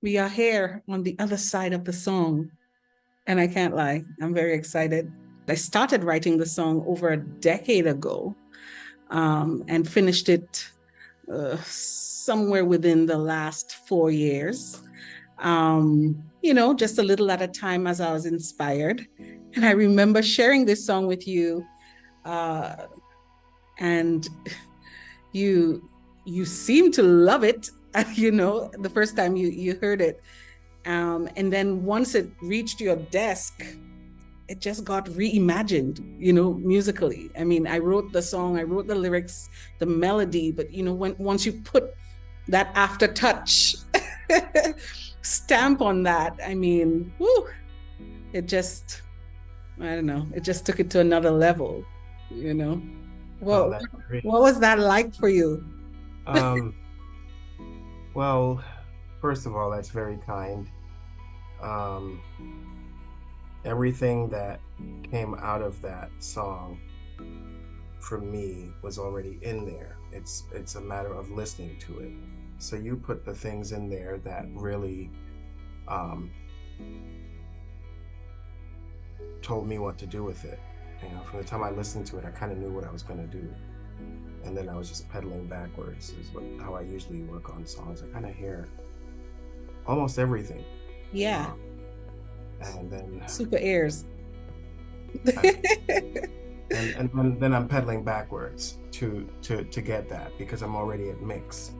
we are here on the other side of the song. And I can't lie, I'm very excited. I started writing the song over a decade ago, and finished it somewhere within the last 4 years. Just a little at a time as I was inspired. And I remember sharing this song with you, uh, and you you seemed to love it. The first time you heard it, and then once it reached your desk, it just got reimagined, musically. I mean, I wrote the song, I wrote the lyrics, the melody, but once you put that after touch stamp on that, I mean, whew, it just, I don't know, it just took it to another level, you know. Oh, Well, that's great. what was that like for you? Um, well, first of all, that's very kind. Um, Everything that came out of that song for me was already in there. It's a matter of listening to it. So you put the things in there that really um, told me what to do with it. From the time I listened to it, I kind of knew what I was going to do, and then I was just pedaling backwards. How I usually work on songs. I kind of hear almost everything. Yeah, Um, and then super airs. I, and then I'm pedaling backwards to get that because I'm already at mix.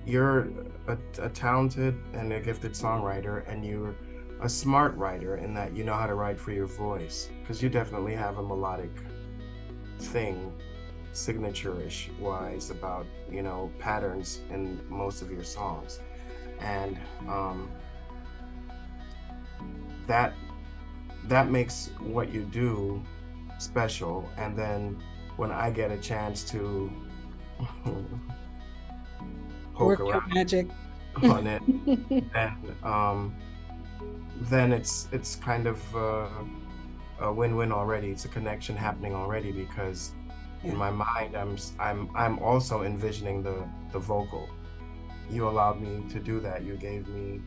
You're a talented and a gifted songwriter, and you're a smart writer in that you know how to write for your voice, because you definitely have a melodic thing, signature-ish wise, about patterns in most of your songs, and that that makes what you do special. And then when I get a chance to poke Work your around magic. on it, and then it's kind of a win-win already. It's a connection happening already, because in Yeah, my mind I'm also envisioning the vocal. You allowed me to do that. You gave me,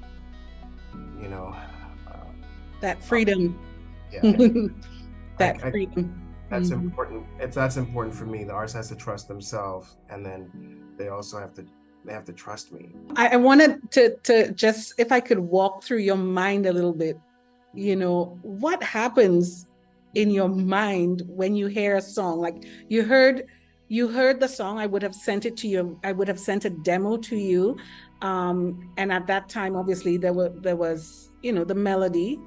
you know, that uh, freedom. yeah. That I freedom. That's Mhm. important. That's important for me. The artist has to trust themselves, and then they also have to trust me. I wanted to just, if I could walk through your mind a little bit, what happens in your mind when you hear a song? Like you heard the song, I would have sent it to you, I would have sent a demo to you. And at that time, obviously, there was, the melody,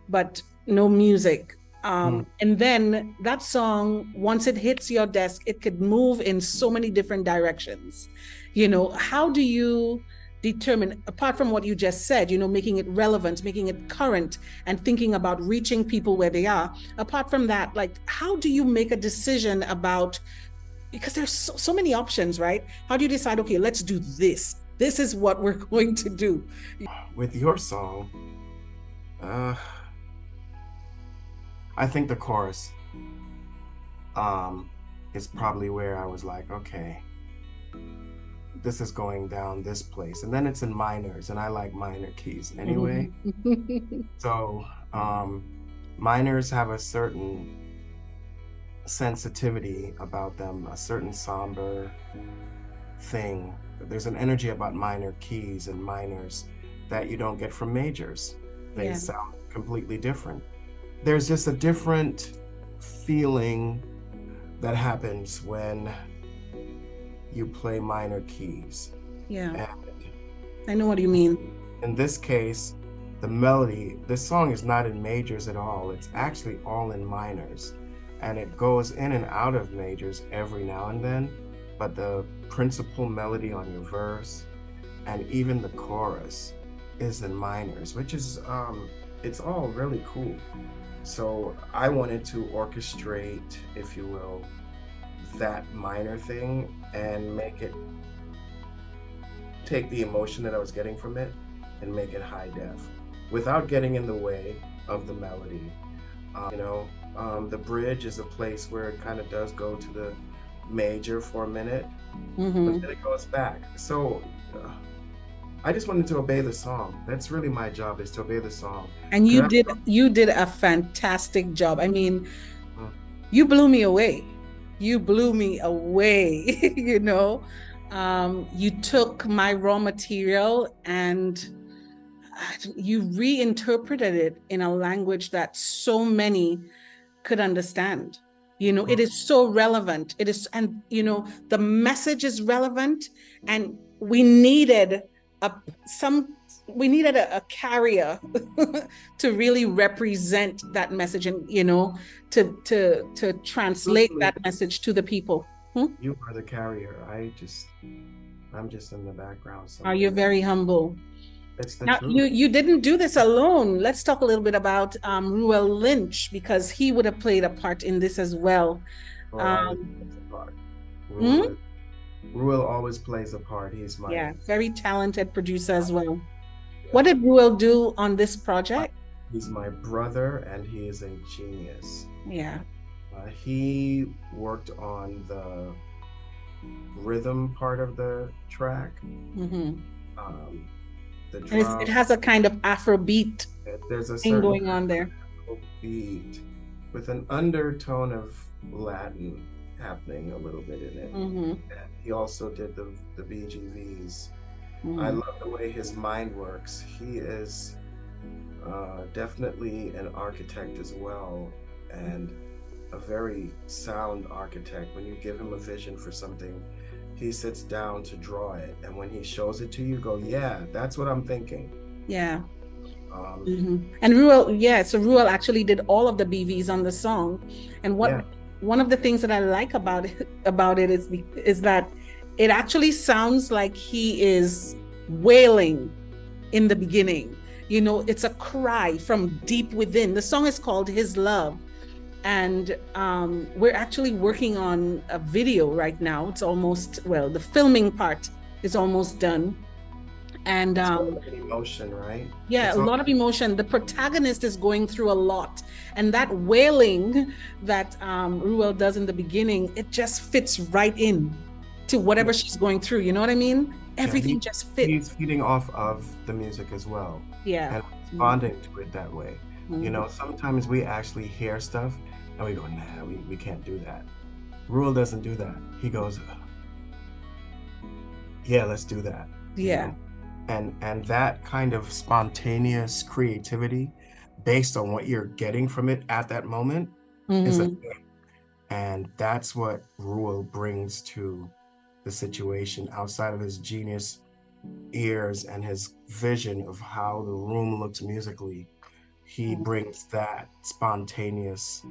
but no music. Hmm. And then that song, once it hits your desk, it could move in so many different directions. How do you determine, apart from what you just said, making it relevant, making it current, and thinking about reaching people where they are? Apart from that, like, how do you make a decision about, because there's so many options, right? How do you decide, okay, let's do this? This is what we're going to do. With your song, uh, I think the chorus um, is probably where I was like, okay, this is going down this place, and then it's in minors, and I like minor keys anyway. Mhm. So um, minors have a certain sensitivity about them, a certain somber thing. There's an energy about minor keys and minors that you don't get from majors. They Yeah, sound completely different. There's just a different feeling that happens when you play minor keys. yeah, And I know what you mean. in this case, the melody, this song is not in majors at all. It's actually all in minors. And it goes in and out of majors every now and then. But the principal melody on your verse and even the chorus is in minors, which is, it's all really cool. So I wanted to orchestrate, if you will, that minor thing and make it take the emotion that I was getting from it and make it high def without getting in the way of the melody. The bridge is a place where it kind of does go to the major for a minute, but Hmm. then it goes back. So I just wanted to obey the song. That's really my job, is to obey the song. And Because you did a fantastic job. I mean, I, you blew me away. You blew me away, you know. You took my raw material and you reinterpreted it in a language that so many could understand. You know, it is so relevant. It is, and you know, the message is relevant, and we needed a some we needed a carrier to really represent that message, and you know, to translate Truthfully, that message to the people. Hmm? you are the carrier. I'm just in the background Are you somewhere. very humble? It's the Now, truth. you didn't do this alone. Let's talk a little bit about Ruel Lynch because he would have played a part in this as well. Ruel always Um, plays a part. hmm? Ruel always plays a part. He's my, Yeah, very talented producer my as well. What yeah, did Ruel do on this project? he's my brother, and he is a genius. Yeah. He worked on the rhythm part of the track, Hmm. um, the And it drum. has a kind of Afrobeat There's a thing certain going on there. beat with an undertone of Latin happening a little bit in it. Hmm. And he also did the BGVs. I Hmm. love the way his mind works. He is definitely an architect as well, and a very sound architect. When you give him a vision for something, he sits down to draw it, and when he shows it to you, go, yeah, that's what I'm thinking. Yeah. Um, Hmm. And Ruel, yeah, so Ruel actually did all of the BVs on the song. And what yeah, one of the things that I like about it is that it actually sounds like he is wailing in the beginning. You know, it's a cry from deep within. The song is called His Love. And we're actually working on a video right now. It's almost, well, the filming part is almost done. And it's all about emotion, right? yeah, a It's all lot of emotion. The protagonist is going through a lot. And that wailing that Ruel does in the beginning, it just fits right in to yeah, whatever she's going through. You know what I mean? yeah. Everything just fits. He's feeding off of the music as well, Yeah. and responding to it that way. You Mm-hmm. know, sometimes we actually hear stuff and we go, nah, we can't do that. Rule doesn't do that. He goes, yeah, let's do that. You Yeah. know, and that kind of spontaneous creativity based on what you're getting from it at that moment is a Mm-hmm. thing. And that's what Ruel brings to the situation outside of his genius ears and his vision of how the room looks musically. He brings that spontaneous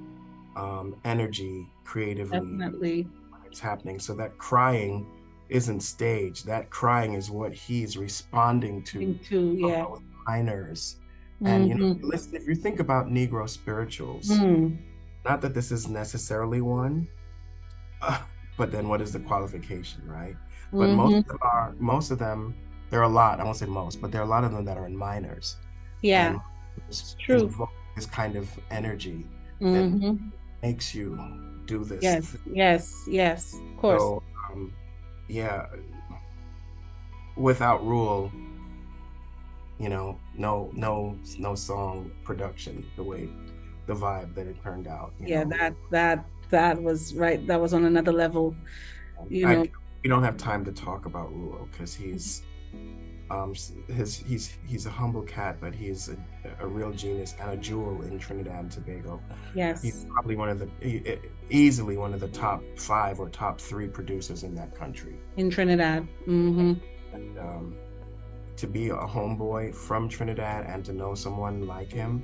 energy creatively Definitely. when it's happening. So that crying isn't staged. That crying is what he's responding to Into, from yeah. those minors. And you know, Mm-hmm. listen, if you think about Negro spirituals, Mm. not that this is necessarily one, uh, but then what is the qualification, right? But Mm-hmm. most of them, there are a lot, I won't say most, but there are a lot of them that are in minors. Yeah, And it's true. invoke this kind of energy that Mm-hmm. makes you do this. Yes, yes, yes, of course. So, yeah, without Rule, you know, no song production the way the vibe that it turned out, you Yeah, know. that was right. That was on another level, you I know. We don't have time to talk about Rule because he's a humble cat, but he's a real genius and a jewel in Trinidad and Tobago. He's Yes, probably easily one of the top 5 or top 3 producers in that country. in Trinidad. Mm-hmm. And to be a homeboy from Trinidad and to know someone like him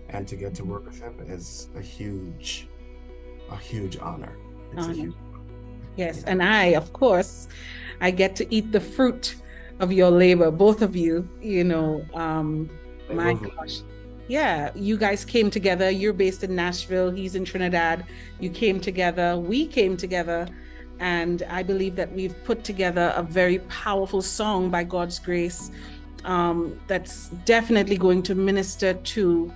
and to get to work with him is a huge honor. It's a huge, Yes, yeah. and I, of course, I get to eat the fruit of your labor, both of you, you know. My Lovely. gosh. Yeah, you guys came together. You're based in Nashville, he's in Trinidad. You came together, we came together, and I believe that we've put together a very powerful song by God's grace, that's definitely going to minister to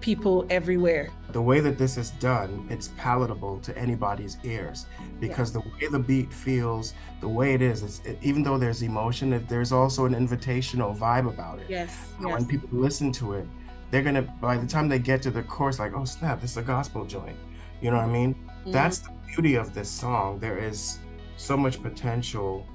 people everywhere. The way that this is done, it's palatable to anybody's ears, because the way the beat feels, the way it is, even though there's emotion, there's also an invitational vibe about it. Yes, So yes. when people listen to it, they're gonna, by the time they get to the chorus, like, oh snap, this is a gospel joint. You know what I mean? That's the beauty of this song. There is so much potential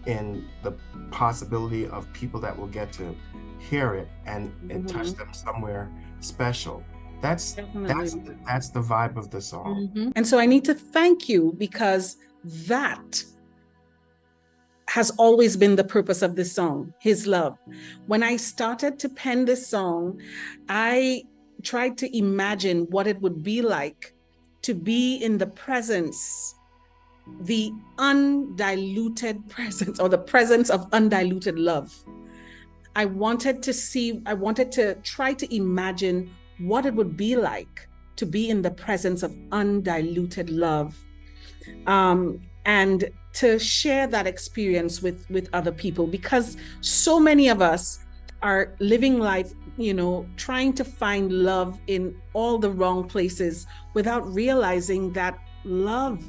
in the possibility of people that will get to hear it and it touch them somewhere special. That's the vibe of the song. And so I need to thank you, because that has always been the purpose of this song, His Love. When I started to pen this song, I tried to imagine what it would be like to be in the presence, the undiluted presence, or the presence of undiluted love. I wanted to try to imagine what it would be like to be in the presence of undiluted love, and to share that experience with other people, because so many of us are living life, trying to find love in all the wrong places without realizing that love,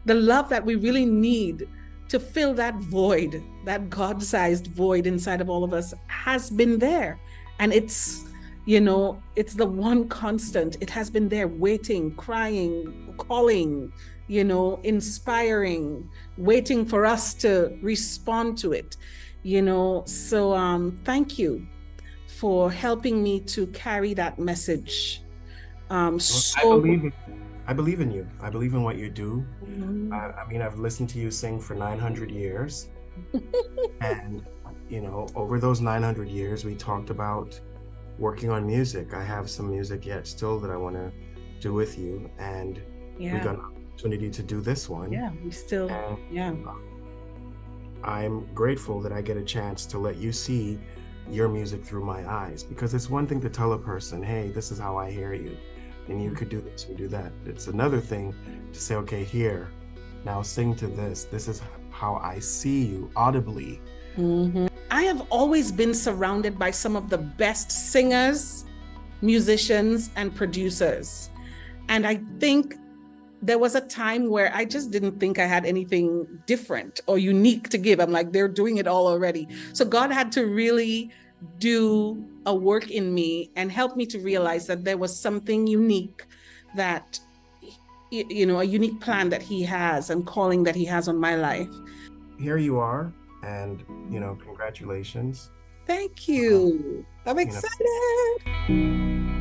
the love that we really need to fill that void, that God-sized void inside of all of us, has been there. And it's the one constant. It has been there, waiting, crying, calling, inspiring, waiting for us to respond to it. So thank you for helping me to carry that message. I believe in you. I believe in what you do. I mean, I've listened to you sing for 900 years. And, over those 900 years, we talked about working on music. I have some music yet still that I want to do with you. And we got an opportunity to do this one. Yeah, we still, I'm grateful that I get a chance to let you see your music through my eyes, because it's one thing to tell a person, hey, this is how I hear you, and you could do this or do that. It's another thing to say, okay, here, now sing to this. This is how I see you audibly. I have always been surrounded by some of the best singers, musicians, and producers. And I think there was a time where I just didn't think I had anything different or unique to give. I'm like, they're doing it all already. So God had to really do a work in me and help me to realize that there was something unique, that, a unique plan that He has and calling that He has on my life. Here you are, and, congratulations. Thank you. I'm excited.